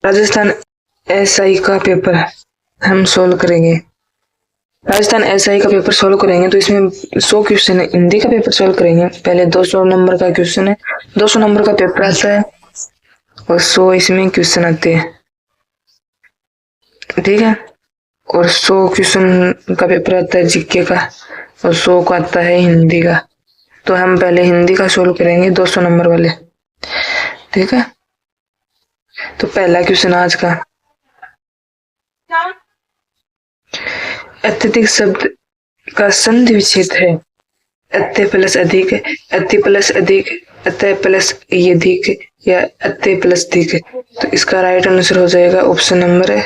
Rajasthan SI का paper हम solve करेंगे। राजस्थान एसआई का पेपर सोल्व करेंगे तो इसमें 100 क्वेश्चन है। हिंदी का पेपर सोल्व करेंगे। पहले 200 नंबर का क्वेश्चन है, 200 नंबर का पेपर आता है और 100 इसमें क्वेश्चन आते हैं, ठीक है। और 100 क्वेश्चन का पेपर आता है जीके का और 100 का आता है हिंदी का। तो हम पहले हिंदी का सोल्व करेंगे 200 नंबर वाले, ठीक है। तो पहला क्वेश्चन आज का, अत्यधिक शब्द का संधि विच्छेद है अत्य प्लस अधिक, अत्य प्लस अधिक, अत्य प्लस यधिक या अत्य प्लस अधिक। तो इसका राइट आंसर हो जाएगा option number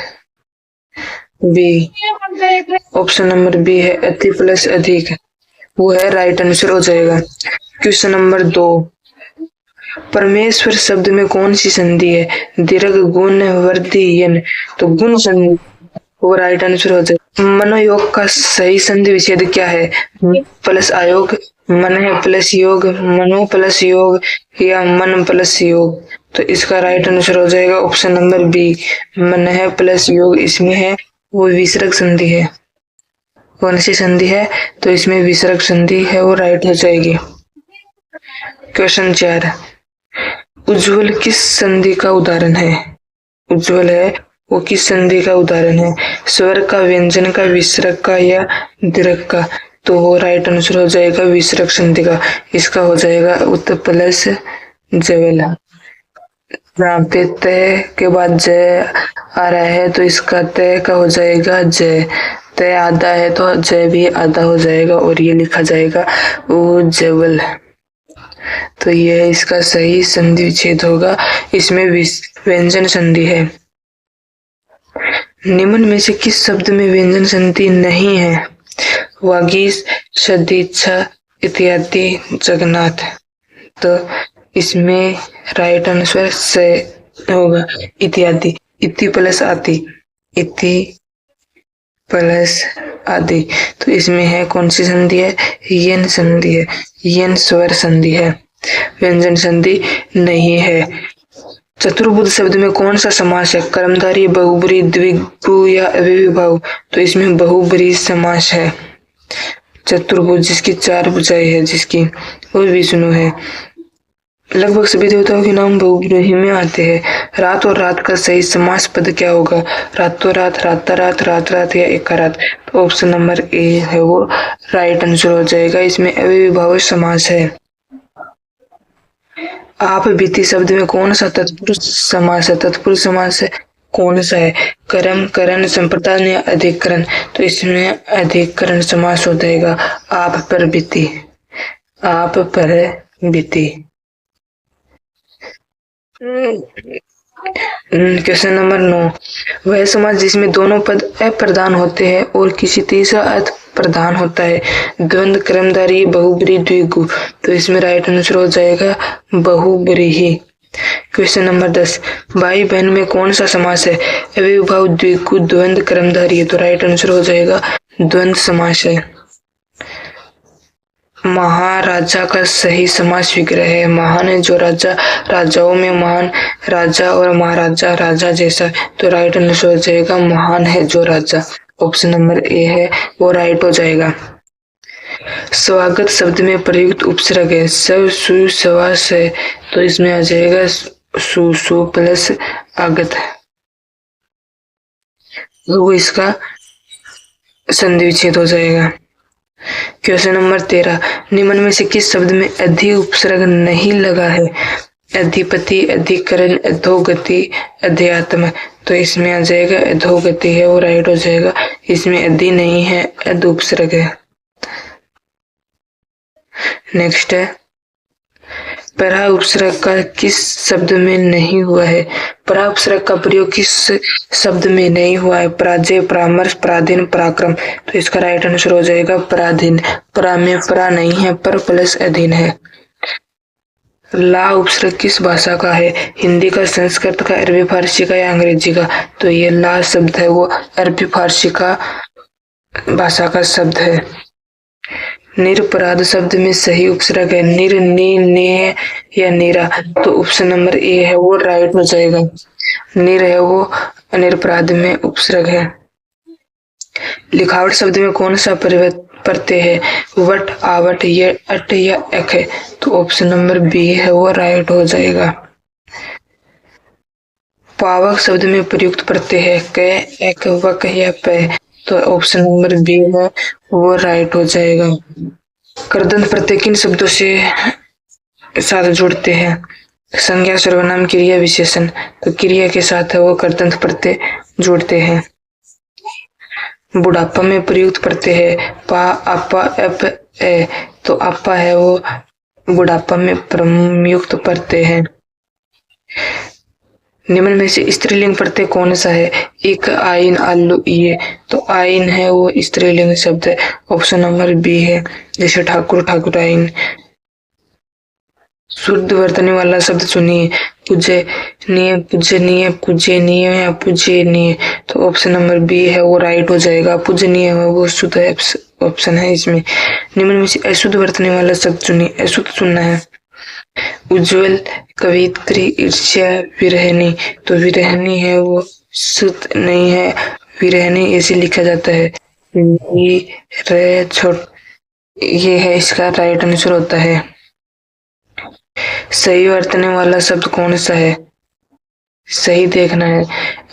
B. Option number B है अति प्लस अधिक, वो है राइट आंसर हो जाएगा। क्वेश्चन नंबर 2, परमेश्वर शब्द में कौन सी संधि है? दीर्घ गुण वर्धी यन। तो गुण संधि, वो राइट आंसर हो जाएगा। मनोयोग का सही संधि विच्छेद क्या है? प्लस आयोग, मन है प्लस योग, मनो प्लस योग या मन प्लस योग। तो इसका राइट आंसर हो जाएगा ऑप्शन नंबर बी, मन है प्लस योग। इसमें है वो विसर्ग संधि है। कौन सी संधि है? तो इसमें विसर्ग संधि है, वो राइट हो जाएगी। क्वेश्चन 4, उज्ज्वल किस संधि का उदाहरण है? उज्ज्वल है वो किस संधि का उदाहरण है? स्वर का, व्यंजन का, विसर्ग का या दीर्घ का। तो वो राइट आंसर हो जाएगा विसर्ग संधि का। इसका हो जाएगा उत्तर प्लस जवेल। यहाँ पे तय के बाद जय आ रहा है तो इसका तय का हो जाएगा जय। तय आधा है तो जय भी आधा हो जाएगा और ये लिखा जाएगा उज्ज्वल। तो यह इसका सही संधि विच्छेद होगा। इसमें व्यंजन संधि है। निम्न में से किस शब्द में व्यंजन संधि नहीं है? वागीश, सदिच्छा, इत्यादि, जगन्नाथ। तो इसमें राइट आंसर से होगा इत्यादि। इति प्लस आदि, इति प्लस आदि। तो इसमें है कौन सी संधि है? यन संधि है। यन स्वर संधि है, व्यंजन संधि नहीं है। चतुर्भुज शब्द में कौन सा समास है? कर्मधारय, बहुब्रीहि, द्विगु या अव्ययीभाव। तो इसमें बहुब्रीहि समास है। चतुर्भुज जिसकी 4 भुजाएं है, जिसकी वो विष्णु है। लगभग सभी देवताओं के नाम बहुब्रीहि में आते हैं। रात और रात का सही समास पद क्या होगा? रातों रात, रातारात, रात रात या एका रात। तो ऑप्शन नंबर ए है वो राइट आंसर हो जाएगा। इसमें अव्ययीभाव समास है। आप बीती शब्द में कौन सा तत्पुरुष समास है? तत्पुरुष समास है कौन सा है? कर्म, करण, संप्रदान या अधिकरण। तो इसमें अधिकरण समास हो जाएगा। आप पर बीती, आप पर बीती। क्वेश्चन नंबर 9, वह समास जिसमें दोनों पद अप्रधान होते हैं और किसी तीसरा अर्थ प्रधान होता है। द्वंद्व, कर्मधारय, बहुब्रीहि, द्विगु। तो इसमें राइट आंसर हो जाएगा बहुब्रीहि। क्वेश्चन नंबर 10, भाई बहन में कौन सा समास है? अव्ययीभाव, द्विगु, द्वंद्व, कर्मधारय। तो राइट आंसर हो जाएगा द्वंद्व समास है। महाराजा का सही समास विग्रह है। महान है जो राजा, राजाओं में महान, राजा और महाराजा, राजा जैसा। तो राइट आंसर हो जाएगा महान है जो राजा। ऑप्शन नंबर ए है वो राइट हो जाएगा। स्वागत शब्द में प्रयुक्त उपसर्ग है सब, सु, सवा, से। तो इसमें आ जाएगा सु, सु प्लस आगत। वो इसका संधि विच्छेद हो जाएगा। क्वेश्चन नंबर 13, निम्न में से किस शब्द में अधि उपसर्ग नहीं लगा है? अधिपति, अधिकरण, अधोगति, अध्यात्म। तो इसमें आ जाएगा अधोगति है वो राइट हो जाएगा। इसमें अधि नहीं है, अध उपसर्ग है। नेक्स्ट है, परा उपसर्ग का किस शब्द में नहीं हुआ है? परा उपसर्ग का प्रयोग किस शब्द में नहीं हुआ है? पराजय, परामर्श, पराधीन, पराक्रम। तो इसका राइट आंसर हो जाएगा पराधीन। परा में परा नहीं है, पर प्लस अधीन है। ला उपसर्ग किस भाषा का है? हिंदी का, संस्कृत का, अरबी फारसी का या अंग्रेजी का। तो ये ला शब्द है वो अरबी फारसी का भाषा का शब्द है। निरपराध शब्द में सही उपसर्ग है निर, ने, ने या नीरा, तो ऑप्शन नंबर ए है वो राइट हो जाएगा। निर है वो निरपराध में उपसर्ग है। लिखावट शब्द में कौन सा प्रत्यय है? वट, आवट, ये अट या अक है, तो ऑप्शन नंबर बी है वो राइट हो जाएगा। पावक शब्द में प्रयुक्त प्रत्यय है क, एक, वक या पे, तो ऑप्शन नंबर बी है वो राइट हो जाएगा। कर्दंत प्रत्यय किन शब्दों से साथ जुड़ते हैं? संज्ञा, सर्वनाम, क्रिया, विशेषण, तो क्रिया के साथ है वो कर्दंत प्रत्यय जुड़ते हैं। बुढ़ापा में प्रयुक्त प्रत्यय है पा, आपा, अप, ए, तो आपा है वो बुढ़ापा में प्रयुक्त प्रत्यय है। निम्न में से स्त्रीलिंग प्रत्यय कौन सा है? एक, आइन, आलू, ये, तो आइन है वो स्त्रीलिंग शब्द है, ऑप्शन नंबर बी है। जैसे ठाकुर, ठाकुराइन। शुद्ध वर्तनी वाला शब्द चुनिए। पूजनीय, पूजनीय, पूजनीय या पूजनीय, तो ऑप्शन नंबर बी है वो राइट हो जाएगा। पूजनीय है वो शुद्ध ऑप्शन है इसमें। निम्न में से अशुद्ध वर्तनी वाला शब्द चुनिए। अशुद्ध चुनना है। उज्जवल, कवित्री, ईर्ष्या, विरहनी, तो विरहनी है वो शुद्ध नहीं है, विरहनी ऐसे लिखा जाता है। ये है इसका राइट आंसर होता है। सही वर्तने वाला शब्द कौन सा है? सही देखना है।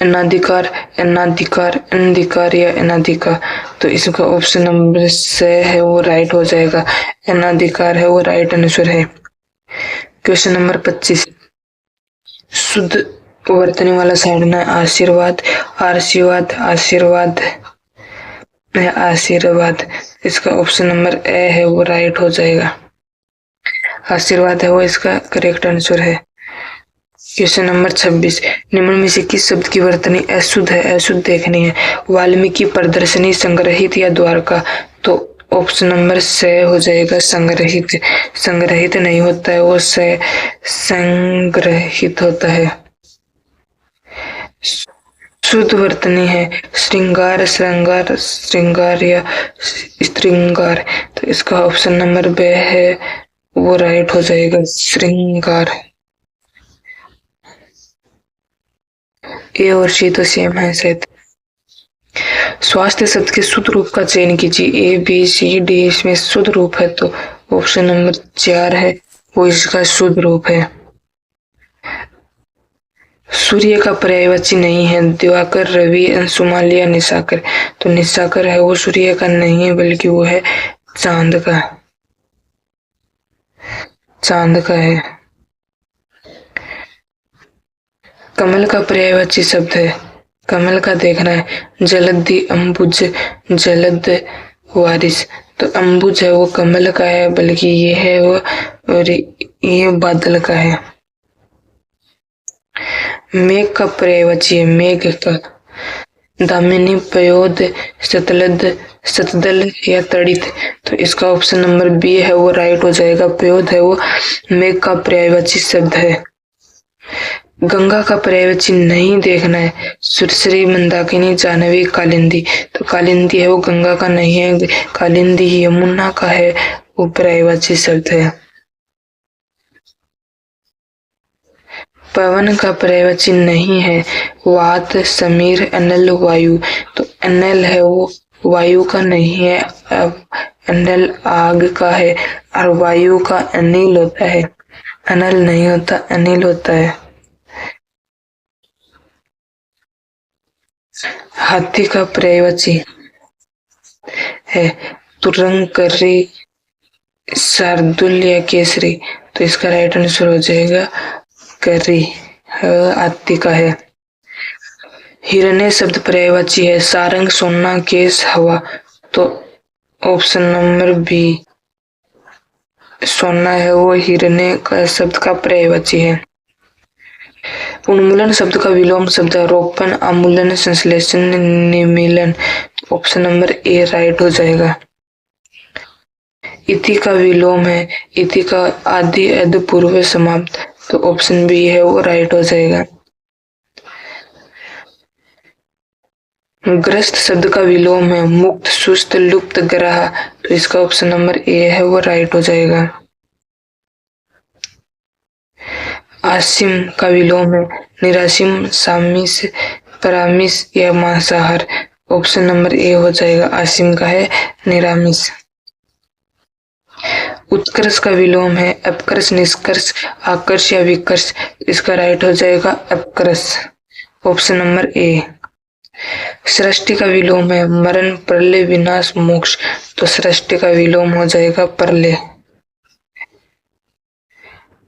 अनाधिकार, अनाधिकार, अनधिकार या अनाधिकार, तो इसका ऑप्शन नंबर से है वो राइट हो जाएगा। अनाधिकार है वो राइट आंसर है। Question number 25। शुद्ध वर्तने वाला साइड है आशीर्वाद, आशीर्वाद, आशीर्वाद, आशीर्वाद, इसका ऑप्शन नंबर ए है वो राइट हो जाएगा। आशीर्वाद है वो इसका करेक्ट आंसर है। Question number 26। निम्न में से किस शब्द की वर्तनी अशुद्ध है? अशुद्ध देखनी है। वाल्मीकि, प्रदर्शनी, संग्रहित या द्वारका, तो ऑप्शन नंबर से हो जाएगा संग्रहित। संग्रहित नहीं होता है वो से संग्रहित होता है। शुद्ध वर्तनी है श्रृंगार, श्रृंगार, श्रृंगार या श्रृंगार, तो इसका ऑप्शन नंबर बे है वो राइट हो जाएगा। श्रृंगार। ए और सी तो सेम है शायद। स्वास्थ्य शब्द के शुद्ध रूप का चयन कीजिए। ए, बी, सी, डी इसमें शुद्ध रूप है, तो ऑप्शन नंबर 4 है वो इसका शुद्ध रूप है। सूर्य का पर्यायवाची नहीं है। दिवाकर, रवि, अंशुमान या निशाकर, तो निशाकर है वो सूर्य का नहीं है बल्कि वो है चांद का। चांद का है। कमल का पर्यायवाची शब्द है। कमल का देखना है जलधि, अम्बुज, जलद, वारिस, तो अम्बुज है वो कमल का है बल्कि ये है वो और ये बादल का है। मेघ का पर्यायवाची है मेघ का। दामिनी, पयोद, सतलद, सतदल या तड़ित, तो इसका ऑप्शन नंबर बी है वो राइट हो जाएगा। पयोद है वो मेघ का पर्यायवाची शब्द है। गंगा का पर्यायवाची नहीं देखना है। सुरसरी, मंदाकिनी, जाह्नवी, कालिंदी, तो कालिंदी है वो गंगा का नहीं है, कालिंदी यमुना का है वो पर्यायवाची शब्द है। पवन का पर्यायवाची नहीं है। वात, समीर, अनल, वायु, तो अनल है वो वायु का नहीं है। अब अनल आग का है और वायु का अनिल होता है। अनल नहीं होता, अनिल होता है। हाथी का पर्यायवाची है तुरंग, कर्री, शार्दुल या केसरी, तो इसका राइट आंसर हो जाएगा कर्री, हाथी का है। हिरण्य शब्द पर्यायवाची है सारंग, सोना, केस, हवा, तो ऑप्शन नंबर बी सोना है वो हिरण्य का शब्द का पर्यायवाची है। उन्मूलन शब्द का विलोम शब्द है रोपण, अमूलन, संश्लेषण, निमीलन, ऑप्शन नंबर ए राइट हो जाएगा। इति का विलोम है इति का आदि, अध, पूर्व, समाप्त, तो ऑप्शन बी है वो राइट हो जाएगा। ग्रस्त शब्द का विलोम है मुक्त, सुस्त, लुप्त, ग्राह। तो इसका ऑप्शन नंबर ए है वो राइट हो जाएगा। आसिम का विलोम है निरासिम, सामिस, परामिस या मांसाहार। ऑप्शन नंबर ए हो जाएगा, आसिम का है निरामिस। उत्कर्ष का विलोम है अपकर्ष, निष्कर्ष, आकर्ष या विकर्ष। इसका राइट हो जाएगा अपकर्ष, ऑप्शन नंबर ए। सृष्टि का विलोम है मरण, प्रलय, विनाश, मोक्ष। तो सृष्टि का विलोम हो जाएगा प्रलय।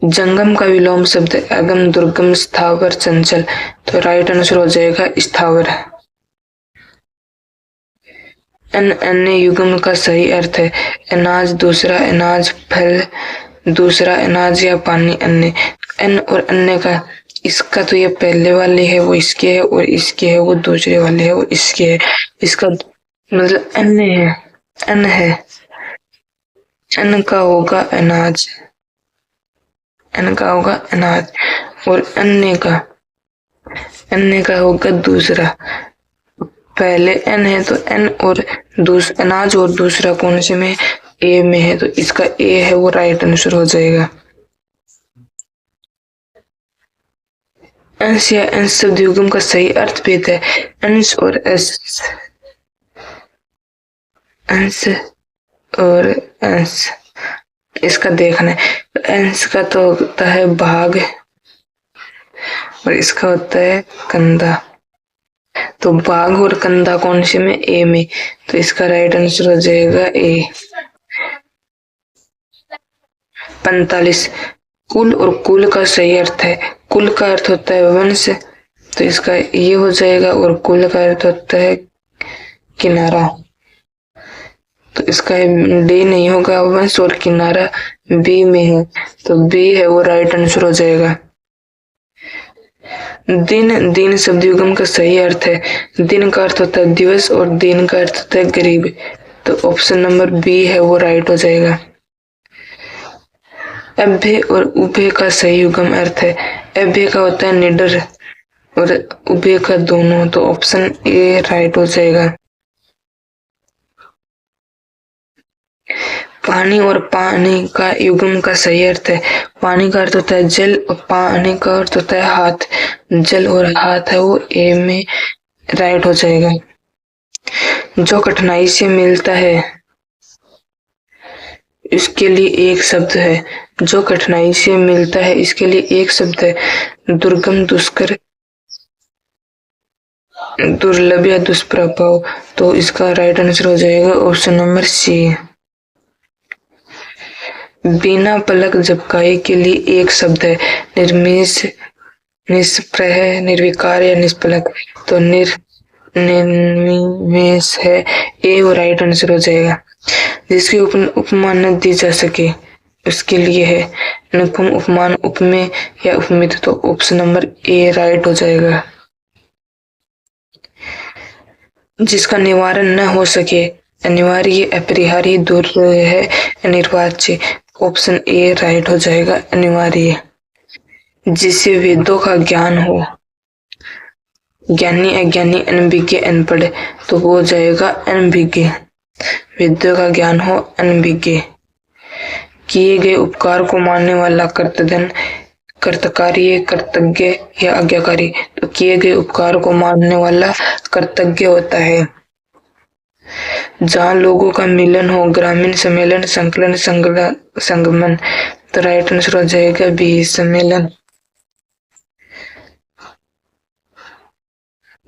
जंगम का विलोम शब्द अगम, दुर्गम, स्थावर, चंचल। तो राइट आंसर हो जाएगा स्थावर। अन्य युग्म का सही अर्थ है अनाज, दूसरा अनाज, फल, दूसरा अनाज या पानी। अन्य, अन्न और अन्य का, इसका तो ये पहले वाले है वो इसके है, और इसके है वो दूसरे वाले है वो इसके है। इसका मतलब अन्य है, अन्न है। अन्न का होगा अनाज, अन्न का होगा अनाज, और अन्य का होगा दूसरा। पहले एन है तो एन और अनाज और दूसरा कौन से में, ए में है। तो इसका ए है वो राइट आंसर हो जाएगा। अंश या अंश शब्द युग्म का सही अर्थ भेद है अंश और अंश और अंश। इसका देखना है अंश का तो होता है भाग और इसका होता है कंधा। तो भाग और कंधा कौन से में, ए में। तो इसका राइट आंसर हो जाएगा ए। 45 कुल और कुल का सही अर्थ है कुल का अर्थ होता है वंश, तो इसका ये हो जाएगा, और कुल का अर्थ होता है किनारा। तो इसका डी नहीं होगा, वंश और किनारा बी में है, तो बी है वो राइट आंसर हो जाएगा। दिन शब्द युग्म का सही अर्थ है दिन का अर्थ होता है दिवस और दिन का अर्थ होता है गरीब। तो ऑप्शन नंबर बी है वो राइट हो जाएगा। अभ्य और उभय का सही युग्म अर्थ है अभ्य का होता है निडर और उभय का दोनों। तो ऑप्शन ए राइट हो जाएगा। पानी और पानी का युग्म का सही अर्थ है पानी का अर्थ होता है जल और पानी का अर्थ होता है हाथ। जल और हाथ है वो ए में राइट हो जाएगा। जो कठिनाई से मिलता है इसके लिए एक शब्द है जो कठिनाई से मिलता है इसके लिए एक शब्द है दुर्गम, दुष्कर, दुर्लभ या दुष्प्रभाव। तो इसका राइट आंसर हो जाएगा ऑप्शन नंबर सी। बिना पलक झपकाए के लिए एक शब्द है निर्मिष, निष्प्रह, निर्विकार या निष्पलक। तो निर्निमेष है ए वो राइट आंसर हो जाएगा। जिसकी उपमा न दी जा सके उसके लिए है अनुपम, उपमान, उपमेय या उपमित। तो ऑप्शन नंबर ए राइट हो जाएगा। जिसका निवारण न हो सके अनिवार्य, अपरिहार्य, दुर्लभ है, अनिर्वाच्य। ऑप्शन ए राइट हो जाएगा अनिवार्य। जिसे वेदों का ज्ञान हो ज्ञानी, अज्ञानी, अनभिज्ञ, अनपढ़। तो वो हो जाएगा अनभिज्ञ। वेदों का ज्ञान हो अनभिज्ञ। किए गए उपकार को मानने वाला कर्तधन, कर्तकार्य, कर्तज्ञ या आज्ञाकारी। तो किए गए उपकार को मानने वाला कर्तज्ञ होता है। जहाँ लोगों का मिलन हो ग्रामीण, सम्मेलन, संकलन, संगमन। तो राइट आंसर हो जाएगा बी सम्मेलन।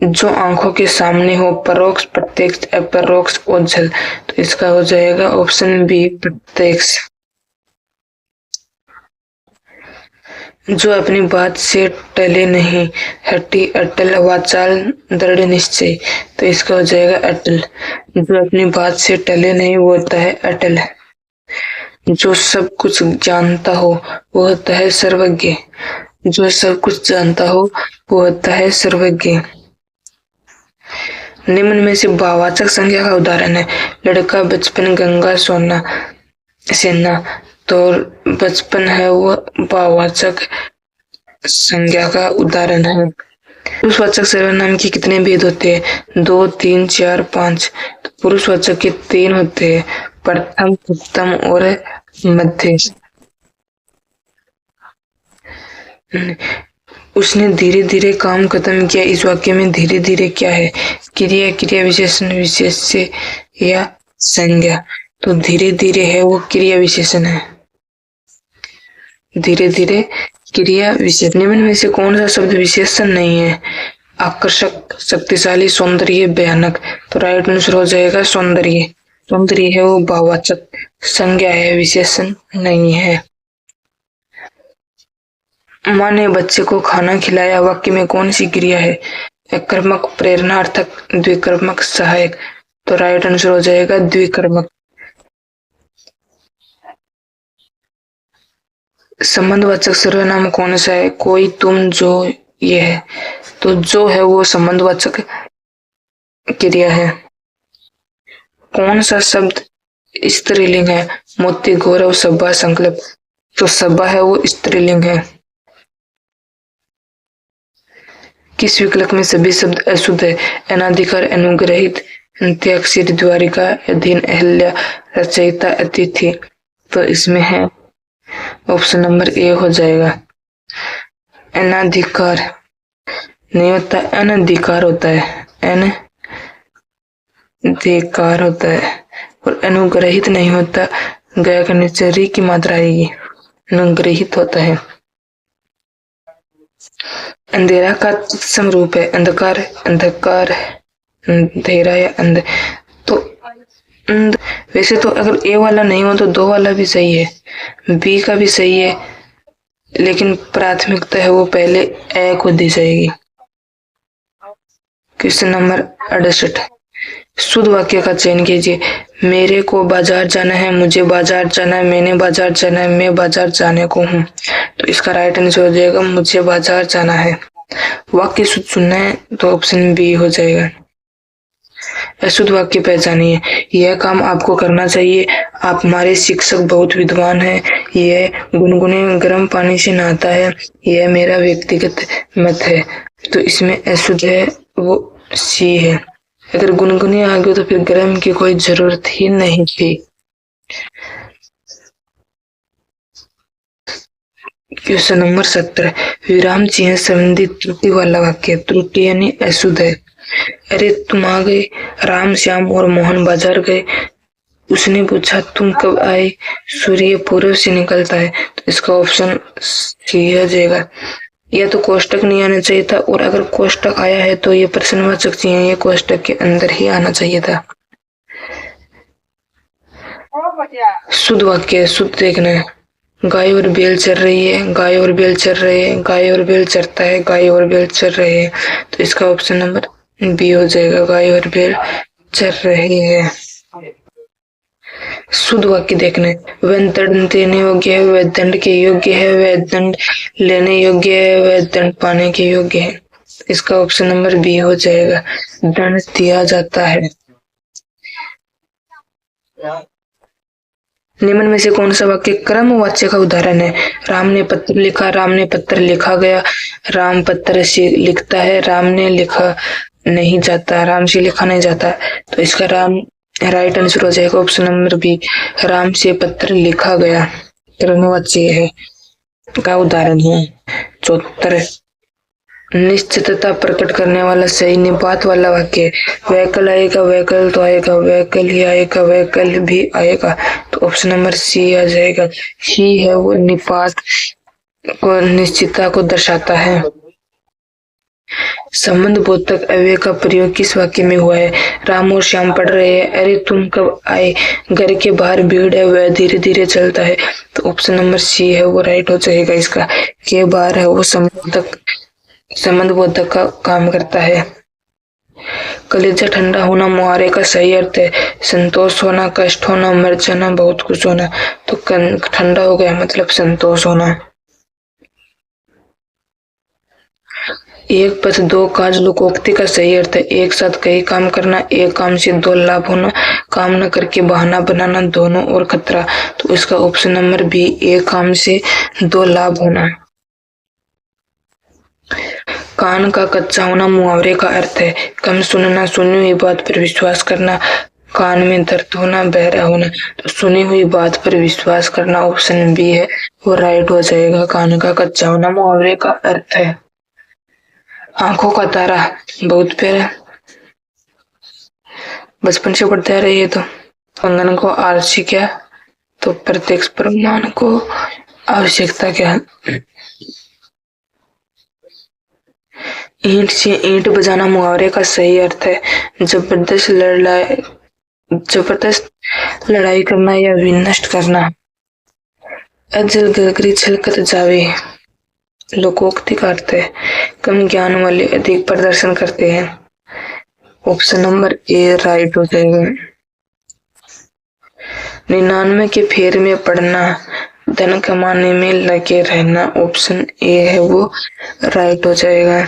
जो आंखों के सामने हो परोक्ष, प्रत्यक्ष, अपरोक्ष, ओझल। तो इसका हो जाएगा ऑप्शन बी प्रत्यक्ष। जो अपनी बात से टले नहीं, हटी, अटल, वाचाल, दृढ़ निश्चय। तो इसका हो जाएगा अटल। जो अपनी बात से टले नहीं वो होता है अटल। जो सब कुछ जानता हो वो होता है सर्वज्ञ। जो सब कुछ जानता हो वो होता है सर्वज्ञ। निम्न में से भाववाचक संज्ञा का उदाहरण है लड़का, बचपन, गंगा, सोना, सेना। तो बचपन है वो भाववाचक संज्ञा का उदाहरण है। पुरुषवाचक सर्वनाम के कितने भेद होते हैं? 2, 3, 4, 5। तो पुरुषवाचक के 3 होते हैं, प्रथम, उत्तम और मध्य। उसने धीरे धीरे काम खत्म किया। इस वाक्य में धीरे धीरे क्या है? क्रिया, क्रिया विशेषण, विशेष्य या संज्ञा। तो धीरे धीरे है वो क्रिया विशेषण है। धीरे धीरे क्रिया विशेषण। निम्न में से कौन सा शब्द विशेषण नहीं है? आकर्षक, शक्तिशाली, सौंदर्य, भयानक। तो राइट आंसर हो जाएगा सौंदर्य। सौंदर्य है वो भाववाचक संज्ञा है, विशेषण नहीं है। माँ ने बच्चे को खाना खिलाया वाक्य में कौन सी क्रिया है? कर्मक, प्रेरणार्थक, द्विकर्मक, सहायक। तो राइट आंसर हो जाएगा द्विकर्मक। संबंधवाचक सर्वनाम कौन सा है? कोई, तुम, जो, ये है। तो जो है वो संबंधवाचक क्रिया है। कौन सा शब्द स्त्रीलिंग है? मोती, गौरव, सभा, संकल्प। तो सभा है वो स्त्रीलिंग है। किस विकल्प में सभी शब्द अशुद्ध है? अनाधिकार, अनुग्रहित, अंत्याक्षरी, द्वारिका, अधीन, अहल्या, रचयिता, अतिथि। तो इसमें है ऑप्शन नंबर ए हो जाएगा। अनाधिकार नहीं होता, अनधिकार होता है, अनधिकार होता है। और अनुग्रहित नहीं होता, गया का नीचे री की मात्रा आएगी, अनुग्रहित होता है। अंधेरा का तत्सम रूप है अंधकार, अंधकार, अंधेरा या अंध। तो वैसे तो अगर ए वाला नहीं हो तो दो वाला भी सही है, बी का भी सही है, लेकिन प्राथमिकता है वो पहले ए को दी जाएगी। Question number 68। शुद्ध वाक्य का चयन कीजिए। मेरे को बाजार जाना है, मुझे बाजार जाना है, मैंने बाजार जाना है, मैं बाजार जाने को हूँ। तो इसका राइट आंसर हो जाएगा मुझे बाजार जाना है। वाक्य शुद्ध सुनना है तो ऑप्शन बी हो जाएगा। अशुद्ध वाक्य पहचानिए। यह काम आपको करना चाहिए, आप हमारे शिक्षक बहुत विद्वान हैं, यह गुनगुने गर्म पानी से नहाता है, यह मेरा व्यक्तिगत मत है। तो इसमें अशुद्ध है वो सी है। अगर गुनगुने आ गए तो फिर गर्म की कोई जरूरत ही नहीं थी। Question number 17। विराम चिन्ह संबंधित त्रुटि वाला वाक्य। त्रुटि यानी अशुद्ध है। अरे तुम आ गए, राम, श्याम और मोहन बाजार गए। उसने पूछा तुम कब आए, सूर्य पूर्व से निकलता है। तो इसका ऑप्शन सी हो जाएगा। या तो कोष्टक नहीं आना चाहिए था, और अगर कोष्टक आया है तो ये प्रश्नवाचक चिन्ह ये कोष्टक के अंदर ही आना चाहिए था। शुद्ध वाक्य शुद्ध देखना है। गाय और बैल चर रही है, गाय और बैल चर रहे हैं, गाय और बैल चरता है, गाय और बैल चर रहे हैं। तो इसका ऑप्शन नंबर बी हो जाएगा, गाय और बैल चर रहे हैं। शुद्ध वाक्य देखने। वह दंड देने योग्य है, वह दंड के योग्य है, वह दंड लेने योग्य है, वह दंड पाने के योग्य है। इसका ऑप्शन नंबर बी हो जाएगा, दंड दिया जाता है। निम्न में से कौन सा वाक्य क्रमवाच्य का उदाहरण है? राम ने पत्र लिखा, राम ने पत्र लिखा गया, राम पत्र से लिखता है, राम ने लिखा नहीं जाता, राम से लिखा नहीं जाता। तो इसका राम राइट आंसर हो जाएगा ऑप्शन नंबर बी, राम से पत्र लिखा गया। क्रमवाच्य है का उदाहरण है। 74। निश्चितता प्रकट करने वाला सही निपात वाला वाक्य। वह कल आएगा, वह कल तो आएगा, वह कल ही आएगा, वह कल भी आएगा। तो ऑप्शन नंबर सी आ जाएगा। ही है वो निपात को निश्चितता को दर्शाता है। संबंध बोधक अव्यय का प्रयोग किस वाक्य में हुआ है? राम और श्याम पढ़ रहे हैं, अरे तुम कब आए, घर के बाहर भीड़ है, वह धीरे धीरे चलता है। तो ऑप्शन नंबर सी है वो राइट हो जाएगा। इसका के बाहर है वो संबंध बोधक का काम करता है। कलेजा ठंडा होना मुहावरे का सही अर्थ है। संतोष होना, कष्ट होना, मर जाना, बहुत कुछ होना। तो ठंडा हो गया मतलब संतोष होना। एक पथ दो काज लोकोक्ति का सही अर्थ है। एक साथ कई काम करना, एक काम से दो लाभ होना, काम न करके बहाना बनाना, दोनों और खतरा। तो इसका ऑप्शन नंबर बी, एक काम से दो लाभ होना। कान का कच्चा होना मुहावरे का अर्थ है कम सुनना, सुनी हुई बात पर विश्वास करना। कान में दर्द होना, बहरा होना, तो सुनी हुई बात पर विश्वास करना ऑप्शन बी है वो राइट हो जाएगा। कान का कच्चा होना मुहावरे का अर्थ है। आंखों का तारा बहुत प्यारा, बचपन से पढ़ते आ रही है। तो कंगन को आलसी क्या, तो प्रत्यक्ष प्रमाण को आवश्यकता क्या। ईंट से ईंट बजाना मुहावरे का सही अर्थ है जबरदस्त लड़ाई करना या विनष्ट करना। अजल गगरी छलकत जावे लोकोक्ति का अर्थ है कम ज्ञान वाले अधिक प्रदर्शन करते हैं। ऑप्शन नंबर ए राइट हो जाएगा। 99 के फेर में पड़ना, धन कमाने में लगे रहना, ऑप्शन ए है वो राइट हो जाएगा।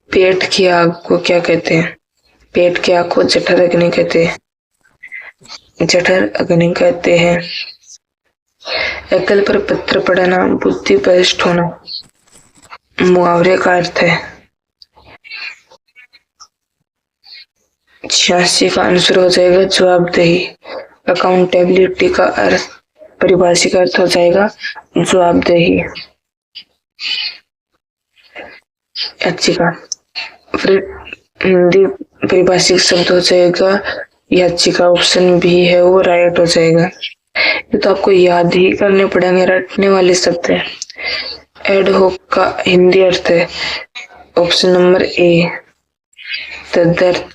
पेट की आग को क्या कहते हैं? पेट की आग को जठर अग्नि कहते हैं। जठर अग्नि कहते हैं। अकल पर पत्थर पड़ना, बुद्धि भ्रष्ट होना, मुहावरे का अर्थ है। 86 का आंसर हो जाएगा जवाबदेही। अकाउंटेबिलिटी का अर्थ, परिभाषिक अर्थ हो जाएगा जवाबदेही। अच्छी का फिर हिंदी परिभाषिक शब्द हो जाएगा याचिका, ऑप्शन बी है वो राइट हो जाएगा। ये तो आपको याद ही करने पड़ेंगे, रटने वाले शब्द है। एडहोक का हिंदी अर्थ है ऑप्शन नंबर ए तदर्थ।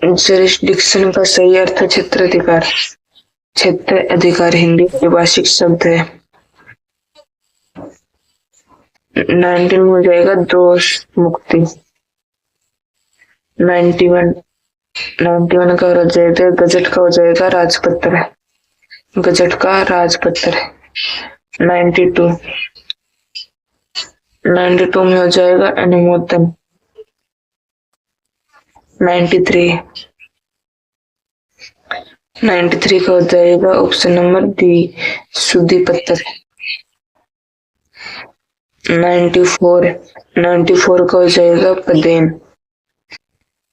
जरिस्डिक्शन का सही अर्थ है क्षेत्राधिकार। क्षेत्र अधिकार हिंदी परिभाषिक शब्द है। 19 हो जाएगा दोष मुक्ति। 91 का हो जाएगा गजट का हो जाएगा राजपत्र। गजट का राजपत्र। 92 में हो जाएगा अनुमोदन। 93 का हो जाएगा ऑप्शन नंबर डी शुद्धि पत्र। 94 का हो जाएगा पदेन।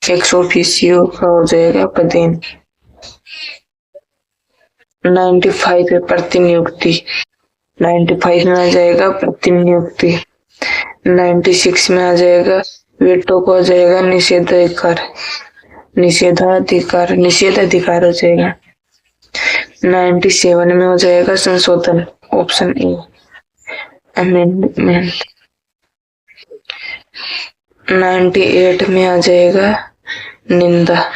एक्स ऑफिसियो का हो जाएगा पदेन। 95 है प्रतिनियुक्ति। 95 में आ जाएगा प्रतिनियुक्ति। 96 में आ जाएगा वेटो को हो जाएगा निषेधाधिकार। निषेधाधिकार हो जाएगा। 97 में हो जाएगा संशोधन, ऑप्शन ए अमेंडमेंट। 98 में आ जाएगा निंदा।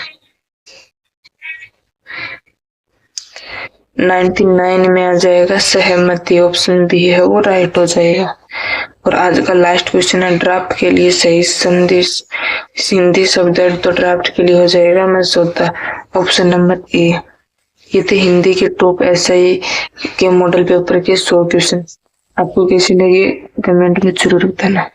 99 में आ जाएगा सहमति, ऑप्शन बी है वो राइट हो जाएगा। और आज का लास्ट क्वेश्चन है ड्राफ्ट के लिए सही सिंधी शब्द है, तो ड्राफ्ट के लिए हो जाएगा मसौदा, ऑप्शन नंबर ए। ये थे हिंदी के टॉप एसआई के मॉडल पेपर के 100 क्वेश्चन। आपको कैसे लगे कमेंट में जरूर बताना।